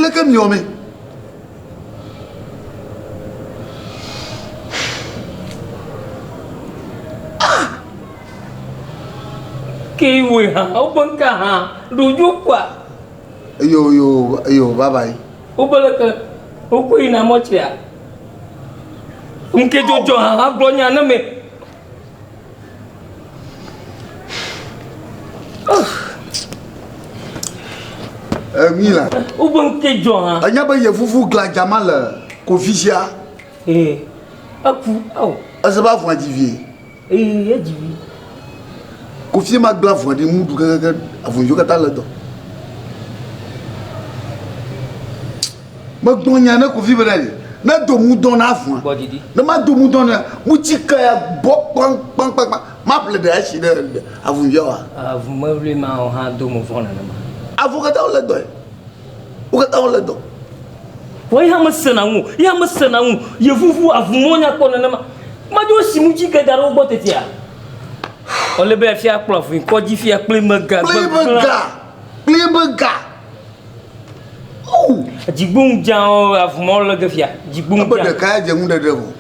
le que mieux mais. Qui oui ha, au bon cas ha, rujuk quoi. Yo, bye bye. Au bon que, au quoi il n'a moitié. Que jojo ha, glonya na me. Mila. Au bon que jojo ha. Anya ba ye fufu gla jamal kofisia. Aku, oh. Asaba fu adivier. Adivier. Kofi ma gla fu di mudu ka avun yo kata ledo. Ma gbonya na kofi benali. Na do mudon na fu. Bodidi. Na ma do mudon na mutika ya bo pang ma ple de ashi de avun yo wa. Avu ma vle ma o ha do mo fona na ma. Avu kata o ledo. O kata o ledo. Why ha masana mu? Ya masana mu. Ye fufu avu mo nya ko na ma. Ma jo si mu ji ka daro botetia. On le be fia plof, ko ji fia plemega. Plemega. Oh, jibung jao avu mo le ge fia. Jibung jao. Ba de ka je mu de devo.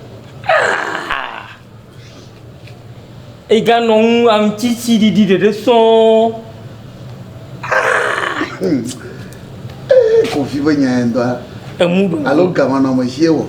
E ga non am titi di de son. Ko fi ba nya ndo. E mu do. Alo ga ma no ma hie wo.